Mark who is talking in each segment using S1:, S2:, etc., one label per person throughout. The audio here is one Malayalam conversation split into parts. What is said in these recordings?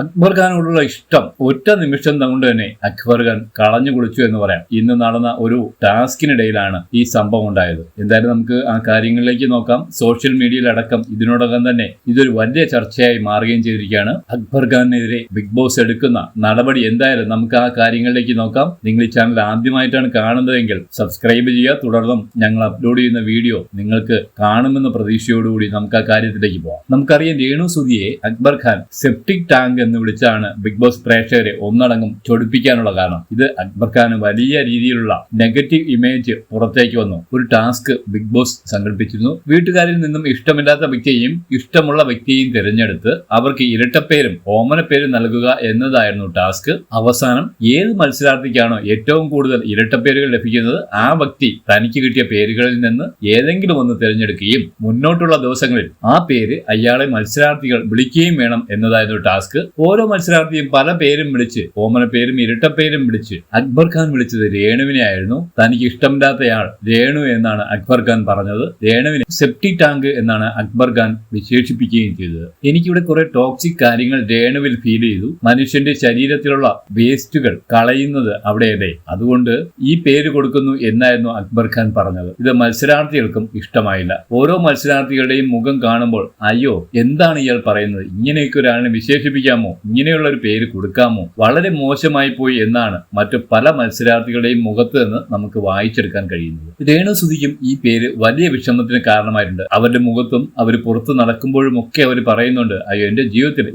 S1: അക്ബർ ഖാനോടുള്ള ഇഷ്ടം ഒറ്റ നിമിഷം കൊണ്ട് തന്നെ അക്ബർ ഖാൻ കളഞ്ഞു കുളിച്ചു എന്ന് പറയാം. ഇന്ന് നടന്ന ഒരു ടാസ്കിനിടയിലാണ് ഈ സംഭവം ഉണ്ടായത്. എന്തായാലും നമുക്ക് ആ കാര്യങ്ങളിലേക്ക് നോക്കാം. സോഷ്യൽ മീഡിയയിലടക്കം ഇതിനോടകം തന്നെ ഇതൊരു വലിയ ചർച്ചയായി മാറുകയും ചെയ്തിരിക്കുകയാണ്. അക്ബർ ഖാനെതിരെ ബിഗ് ബോസ് എടുക്കുന്ന നടപടി എന്തായാലും നമുക്ക് ആ കാര്യങ്ങളിലേക്ക് നോക്കാം. നിങ്ങൾ ഈ ചാനൽ ആദ്യമായിട്ടാണ് കാണുന്നതെങ്കിൽ സബ്സ്ക്രൈബ് ചെയ്യുക. തുടർന്നും ഞങ്ങൾ അപ്ലോഡ് ചെയ്യുന്ന വീഡിയോ നിങ്ങൾക്ക് കാണുമെന്ന പ്രതീക്ഷയോടുകൂടി നമുക്ക് ആ കാര്യത്തിലേക്ക് പോകാം. നമുക്കറിയാം, രേണു സുധിയെ അക്ബർ ഖാൻ സെപ്റ്റിക് ടാങ്ക് എന്ന് വിളിച്ചാണ് ബിഗ് ബോസ് പ്രേക്ഷകരെ ഒന്നടങ്കം ചൊടിപ്പിക്കാനുള്ള കാരണം. ഇത് അക്ബർ ഖാന് വലിയ രീതിയിലുള്ള നെഗറ്റീവ് ഇമേജ് പുറത്തേക്ക് വന്നു. ഒരു ടാസ്ക് ബിഗ് ബോസ് സംഘടിപ്പിച്ചിരുന്നു. വീട്ടുകാരിൽ നിന്നും ഇഷ്ടമില്ലാത്ത വ്യക്തിയെയും ഇഷ്ടമുള്ള വ്യക്തിയെയും തിരഞ്ഞെടുത്ത് അവർക്ക് ഇരട്ടപ്പേരും ഓമനപ്പേരും നൽകുക എന്നതായിരുന്നു ടാസ്ക്. അവസാനം ഏത് മത്സരാർത്ഥിക്കാണോ ഏറ്റവും കൂടുതൽ ഇരട്ടപ്പേരുകൾ ലഭിക്കുന്നത് ആ വ്യക്തി തനിക്ക് കിട്ടിയ പേരുകളിൽ നിന്ന് ഏതെങ്കിലും ഒന്ന് തിരഞ്ഞെടുക്കുകയും മുന്നോട്ടുള്ള ദിവസങ്ങളിൽ ആ പേര് അയാളെ മത്സരാർത്ഥികൾ വിളിക്കുകയും വേണം എന്നതായിരുന്നു ടാസ്ക്. ഓരോ മത്സരാർത്ഥിയും പല പേരും വിളിച്ച്, ഓമനപ്പേരും ഇരട്ടപ്പേരും വിളിച്ച് അക്ബർ ഖാൻ വിളിച്ചത് രേണുവിനെ ആയിരുന്നു. തനിക്ക് ഇഷ്ടമില്ലാത്തയാൾ രേണു എന്നാണ് അക്ബർ ഖാൻ പറഞ്ഞത്. രേണുവിനെ സെപ്റ്റിക് ടാങ്ക് എന്നാണ് അക്ബർ ഖാൻ വിശേഷിപ്പിക്കുകയും ചെയ്തത്. എനിക്കിവിടെ കുറെ ടോക്സിക് കാര്യങ്ങൾ രേണുവിൽ ഫീൽ ചെയ്തു. മനുഷ്യന്റെ ശരീരത്തിലുള്ള വേസ്റ്റുകൾ കളയുന്നത് അവിടെയല്ലേ, അതുകൊണ്ട് ഈ പേര് കൊടുക്കുന്നു എന്നായിരുന്നു അക്ബർ ഖാൻ പറഞ്ഞത്. ഇത് മത്സരാർത്ഥികൾക്കും ഇഷ്ടമായില്ല. ഓരോ മത്സരാർത്ഥികളുടെയും മുഖം കാണുമ്പോൾ അയ്യോ എന്താണ് ഇയാൾ പറയുന്നത്, ഇങ്ങനെയൊക്കെ ഒരാളിനെ വിശേഷിപ്പിക്കാമോ, ഇങ്ങനെയുള്ള ഒരു പേര് കൊടുക്കാമോ, വളരെ മോശമായി പോയി എന്നാണ് മറ്റു പല മത്സരാർത്ഥികളുടെയും മുഖത്ത് നിന്ന് നമുക്ക് വായിച്ചെടുക്കാൻ കഴിയുന്നത്. രേണു സുധിക്കും ഈ പേര് വലിയ വിഷമത്തിന് കാരണമായിട്ടുണ്ട്. അവരുടെ മുഖത്തും അവർ പുറത്ത് നടക്കുമ്പോഴും ഒക്കെ അവർ പറയുന്നുണ്ട്, അയ്യോ എന്റെ ജീവിതത്തിൽ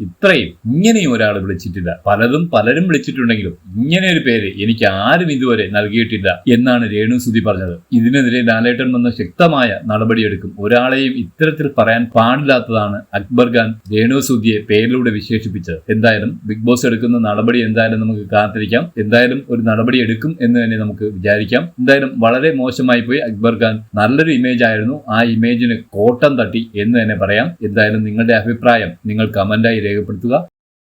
S1: ഇങ്ങനെയും ഒരാൾ വിളിച്ചിട്ടില്ല. പലരും വിളിച്ചിട്ടുണ്ടെങ്കിലും ഇങ്ങനെ ഒരു പേര് എനിക്ക് ആരും ഇതുവരെ നൽകിയിട്ടില്ല എന്നാണ് രേണു സുധി പറഞ്ഞത്. ഇതിനെതിരെ ലാലേട്ടൻ വന്ന ശക്തമായ നടപടിയെടുക്കും. ഒരാളെയും ഇത്തരത്തിൽ പറയാൻ പാടില്ലാത്തതാണ് അക്ബർ ഖാൻ രേണു സുധിയെ പേരിലൂടെ വിശേഷിപ്പിച്ചത്. എന്തായാലും ബിഗ് ബോസ് എടുക്കുന്ന നടപടി എന്തായാലും നമുക്ക് കാത്തിരിക്കാം. എന്തായാലും ഒരു നടപടി എടുക്കും എന്ന് തന്നെ നമുക്ക് വിചാരിക്കാം. എന്തായാലും വളരെ മോശമായി പോയി. അക്ബർ ഖാൻ നല്ലൊരു ഇമേജ് ആയിരുന്നു, ആ ഇമേജിന് കോട്ടം തട്ടി എന്ന് തന്നെ പറയാം. എന്തായാലും നിങ്ങളുടെ അഭിപ്രായം നിങ്ങൾ കമന്റായി രേഖപ്പെടുത്തുക.